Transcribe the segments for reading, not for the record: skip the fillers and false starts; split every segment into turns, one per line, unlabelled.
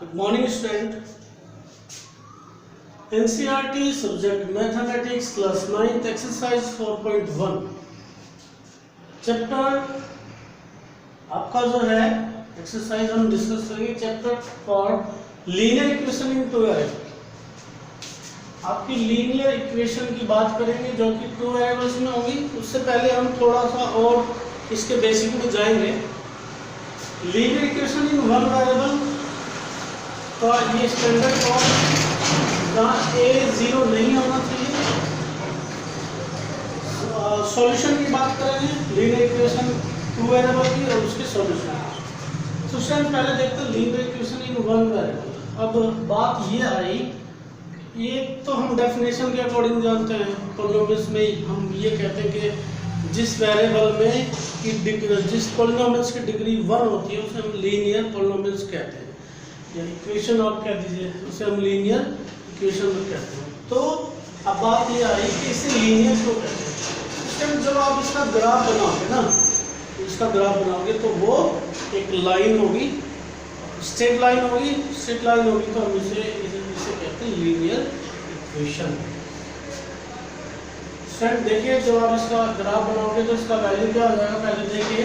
Good morning, student. NCERT subject Mathematics class 9th exercise 4.1 chapter आपका जो है exercise हम डिस्कस करेंगे chapter for linear equation in two variable. आपकी linear equation की बात करेंगे जो कि टू वेरिएबल्स में होगी। उससे पहले हम थोड़ा सा और इसके बेसिक में जाएंगे। Linear equation in one variable का ये स्टैंडर्ड फॉर्म जहाँ ए जीरो नहीं होना चाहिए। सॉल्यूशन की बात करेंगे लीनियर इक्वेशन टू वेरिएबल की और उसके सॉल्यूशन। तो स्टूडेंट पहले देखते हैं linear equation in one variable. अब बात ये आई, ये तो हम डेफिनेशन के अकॉर्डिंग जानते हैं, पॉलिनोमियल्स में हम ये कहते हैं कि जिस वेरिएबल में की जिस पॉलिनोमियल्स की डिग्री 1 होती है उसे हम लीनियर पॉलिनोमियल्स कहते हैं, या इक्वेशन आप कह दीजिए, उसे हम लीनियर इक्वेशन कहते हैं। तो अब बात ये आई कि इसे लीनियर क्यों कहते हैं। जब आप इसका ग्राफ बनाओगे ना, इसका ग्राफ बनाओगे तो वो एक लाइन होगी, स्ट्रेट लाइन होगी। स्ट्रेट लाइन होगी तो हम इसे कहते हैं लीनियर इक्वेशन। फ्रेंड देखिए, जब आप इसका ग्राफ बनाओगे तो इसका वैल्यू क्या हो जाएगा, पहले देखिए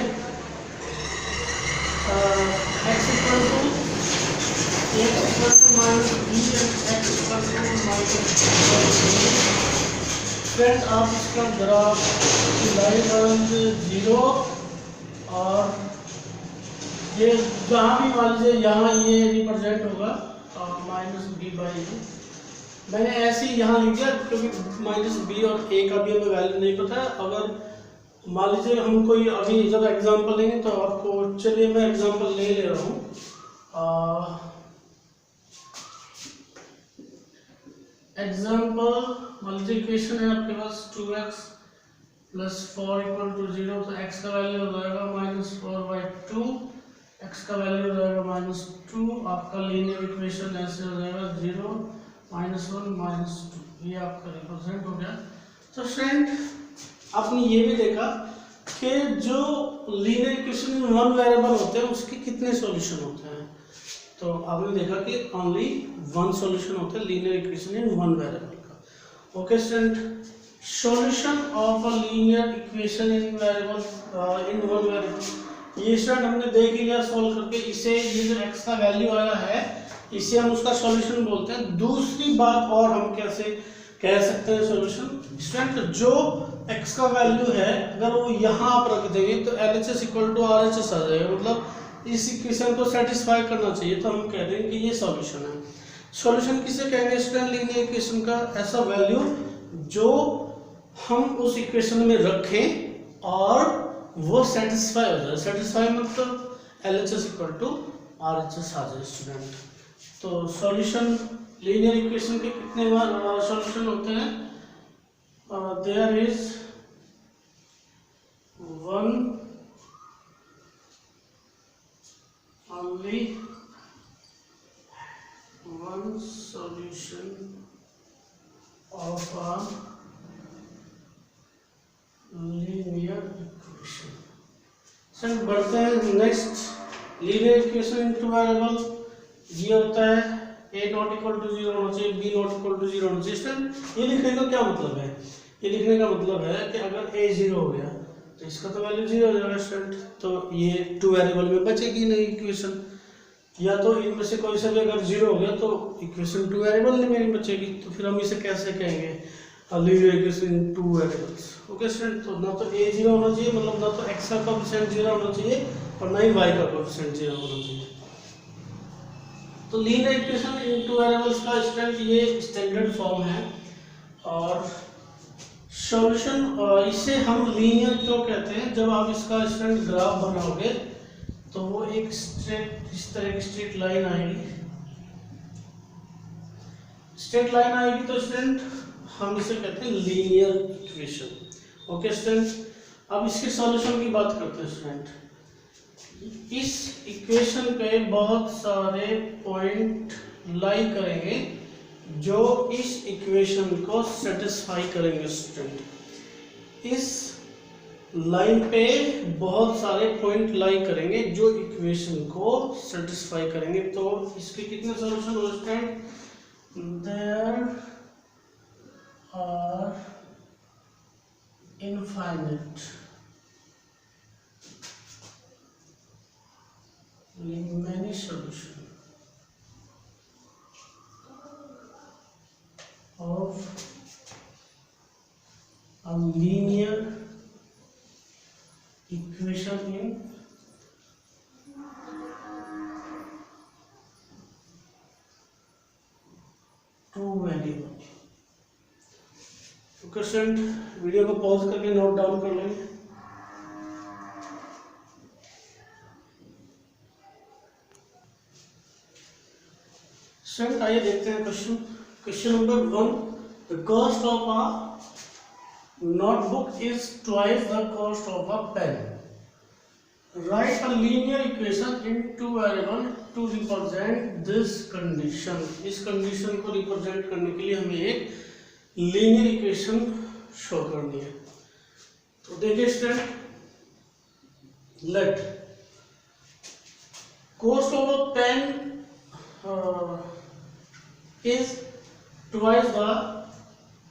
x equal to minus B and x equal to minus. Friend आप इसका ग्राफ की लाइन बनाएंगे 0 और ये जहाँ भी मान लीजिए यहाँ ये रिप्रेजेंट होगा माइनस बी बाई ए। मैंने ऐसे ही यहाँ लिख दिया क्योंकि माइनस बी और ए का भी हमें वैल्यू नहीं पता है। अगर मान लीजिए हम कोई अभी जब एग्जांपल लेंगे तो आपको, चलिए मैं एग्जांपल ले रहा हूँ। एग्जांपल मान लीजिए इक्वेशन है आपके पास 2x प्लस 4 इक्वल टू 0, तो x का वैल्यू हो जाएगा -4/2, x का वैल्यू हो जाएगा -2। आपका लीनियर इक्वेशन ऐसे हो जाएगा 0 -1 -2, ये आपका रिप्रेजेंट हो गया। तो फ्रेंड आपने ये भी देखा कि जो लीनियर इक्वेशन में वन वेरिएबल होते हैं उसके कितने सॉल्यूशन होते हैं। तो आपने देखा कि ओनली वन सॉल्यूशन होता है linear equation in one variable का। Okay student, solution of a linear equation in variable in one variable, ये स्टूडेंट हमने देख लिया सॉल्व करके। इसे ये जो x का वैल्यू आया है इसे हम उसका सॉल्यूशन बोलते हैं। दूसरी बात और हम कैसे कह सकते हैं सॉल्यूशन, स्टूडेंट जो x का वैल्यू है अगर वो यहाँ आप रख देंगे तो LHS इक्वल टू RHS आ जाएगा, मतलब इस इक्वेशन को सेटिस्फाई करना चाहिए। तो हम कह देंगे कि ये सॉल्यूशन है। सॉल्यूशन किसे कहेंगे स्टूडेंट, लीनियर इक्वेशन का ऐसा वैल्यू जो हम उस इक्वेशन में रखें और वो सेटिस्फाई हो जाए। सेटिस्फाई मतलब LHS इक्वल टू RHS आ जाए स्टूडेंट। तो सॉल्यूशन लीनियर इक्वेशन के कितने सॉल्यूशन होते हैं, there is one only one solution of a linear equation। Sir बढ़ते हैं next, linear equation in two variable. ये होता है a नॉट इक्वल टू 0 होना चाहिए, b नॉट इक्वल टू 0 होना चाहिए। स्टूडेंट ये लिखने का क्या मतलब है, ये लिखने का मतलब है कि अगर a 0 हो गया तो इसका तो वैल्यू 0 हो जाएगा स्टूडेंट। तो ये टू वेरिएबल में बचेगी नहीं इक्वेशन, या तो इनमें से कोई सा भी अगर 0 हो गया तो इक्वेशन टू वेरिएबल में नहीं बचेगी। तो फिर हम इसे कैसे कहेंगे, लीनियर इक्वेशन इन टू वेरिएबल्स। ओके स्टूडेंट, तो ना तो a 0 होना चाहिए, मतलब ना तो x का कोएफिशिएंट 0 होना चाहिए और ना ही y का कोएफिशिएंट 0 होना चाहिए। तो लीनियर इक्वेशन इन टू वेरिएबल्स का स्टूडेंट ये स्टैंडर्ड फॉर्म है। और सॉल्यूशन इसे हम लीनियर क्यों कहते हैं, जब आप इसका स्टूडेंट ग्राफ बनाओगे तो वो एक स्ट्रेट, इस तरह की स्ट्रेट लाइन आएगी। स्ट्रेट लाइन आएगी तो स्टूडेंट हम इसे कहते हैं लीनियर इक्वेशन। ओके स्टूडेंट, अब इसके सॉल्यूशन की बात करते हैं स्टूडेंट। इस इक्वेशन पे बहुत सारे पॉइंट लाई करेंगे जो इस इक्वेशन को सेटिस्फाई करेंगे स्टूडेंट। इस लाइन पे बहुत सारे पॉइंट लाई करेंगे जो इक्वेशन को सेटिस्फाई करेंगे। तो इसके कितने सॉल्यूशन हो सकते हैं? There are infinite many solutions of a linear equation in two variable। तो क्वेश्चन वीडियो को पॉज करके नोट डाउन कर लेंगे। स्टूडेंट आइए देखते हैं question number 1। The cost of a notebook is twice the cost of a pen. Write a linear equation in two variables to represent this condition। इस condition को represent करने के लिए हमें एक लीनियर इक्वेशन शो करनी है। तो देखिए student, let cost of a pen is twice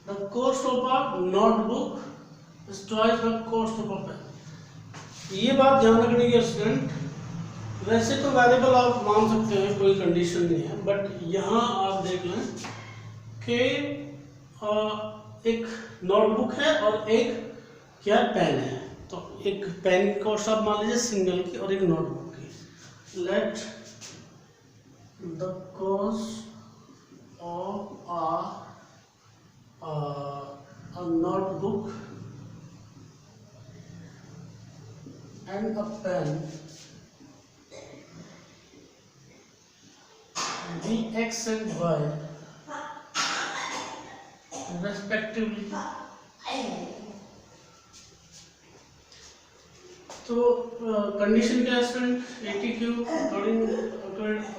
the cost of a notebook is twice the cost of a pen। ये बात ध्यान रखने की स्टूडेंट, वैसे तो वेरिएबल आप मान सकते हैं, कोई कंडीशन नहीं है, बट यहाँ आप देख लें कि एक नोटबुक है और एक क्या पेन है। तो एक पेन की कॉस्ट आप मान लीजिए सिंगल की और एक नोटबुक की। Let the cost of a notebook and a pen be x and y respectively। तो कंडीशन क्या है student? ATQ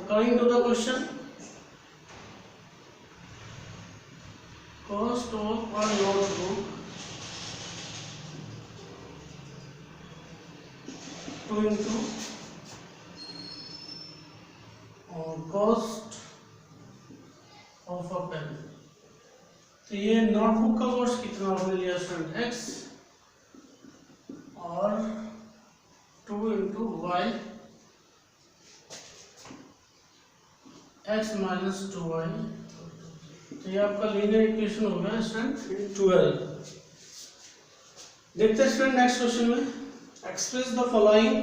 according to the question, cost of a notebook to into cost of a pen। तो ये notebook का cost कितना हमने लिया student? x और 2 into y x minus 2y। तो ये आपका लीनियर इक्वेशन हो गया स्टूडेंट इन 12। देखते हैं स्टूडेंट नेक्स्ट क्वेश्चन में, express the following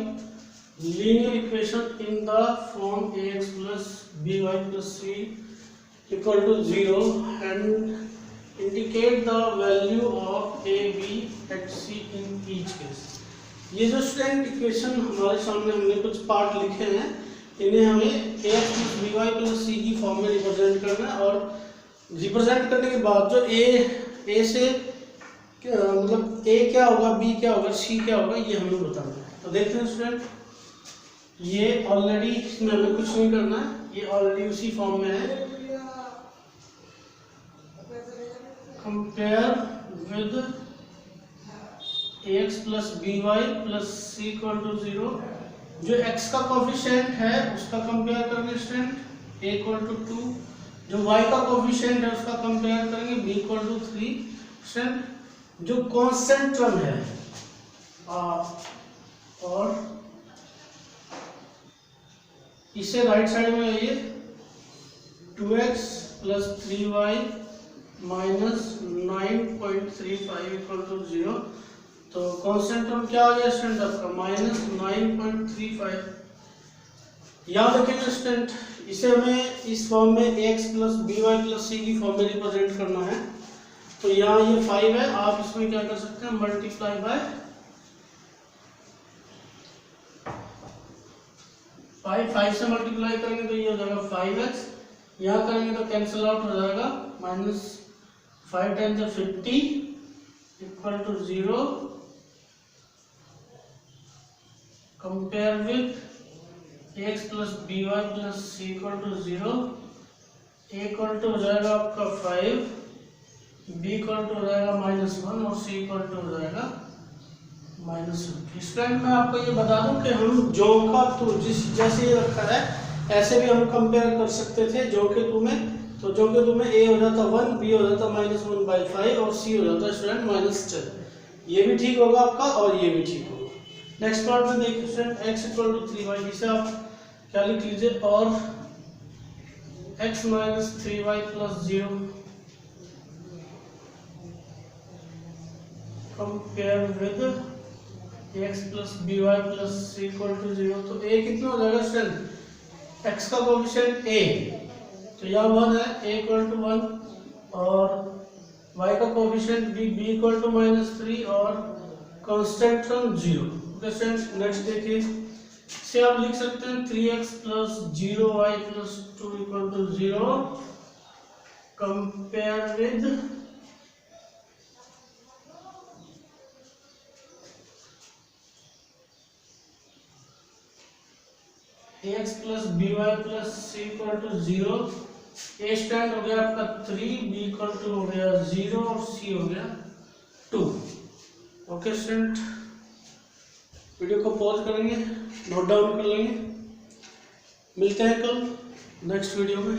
linear equation in the form ax plus by plus c equal to 0 and indicate the value of a b and c in each case। ये जो student equation हमारे सामने हमने कुछ part लिखे हैं, इन्हें हमें ax plus by plus c की फॉर्म में रिप्रेजेंट करना है। और रिप्रेजेंट करने के बाद जो ए से मतलब ए क्या होगा, बी क्या होगा, सी क्या होगा, ये हमें बताना है। तो देखते हैं स्टूडेंट, ये ऑलरेडी इसमें हमें कुछ नहीं करना है, ये ऑलरेडी उसी फॉर्म में है। Compare with ax plus by plus c equal to 0। जो x का कोफिशिएंट है उसका कंपेयर करेंगे स्टूडेंट a equal to 2, जो y का कोफिशिएंट है उसका कंपेयर करेंगे b equal to 3। स्टूडेंट जो कांस्टेंट टर्म है और इसे राइट साइड में आइए 2x plus 3y minus 9.35 equal to 0। तो कांस्टेंट टर्म क्या आ गया स्टूडेंट आपका? -9.35। याद रखिए स्टूडेंट, इसे हमें इस फॉर्म में ax plus by plus c की फॉर्म में रिप्रेजेंट करना है। तो यहाँ ये 5 है, आप इसमें क्या कर सकते हैं? मल्टीप्लाई बाय 5 से मल्टीप्लाई करेंगे तो ये हो जाएगा 5x, यहाँ करेंगे तो कैंसिल आउट हो जाएगा, -5 × 50 equal to 0। Compare with ax plus by plus c equal to 0। a equal to हो जाएगा आपका 5, b इक्वल टू हो जाएगा -1 और c इक्वल टू हो जाएगा -1। स्टूडेंट मैं आपको ये बता दूं कि हम जो का टू जिस जैसे ये रखा है ऐसे भी हम कंपेयर कर सकते थे जो के टू में। तो जो के टू में a हो जाता 1, b हो जाता -1/5 और c हो जाता स्टूडेंट -10। ये भी ठीक होगा आपका और ये भी ठीक होगा। नेक्स्ट पार्ट में देखिए स्टूडेंट x = 3y, जिसे आप क्या लिख लीजिए और x - 3y + 0 compare with x + by + c = 0। तो a कितना हो जाएगा स्टूडेंट, x का कोएफिशिएंट a तो यह 1 है, a = 1 और y का कोएफिशिएंट b = -3 और constant term 0। Okay student next देखिए, इसे आप लिख सकते हैं 3x + 0y + 2 = 0 compare with ax + by + c = 0। a stand हो गया आपका 3, b = हो गया 0 और c हो गया 2। ओके स्टूडेंट, वीडियो को पॉज करेंगे, नोट डाउन कर लेंगे। मिलते हैं कल नेक्स्ट वीडियो में।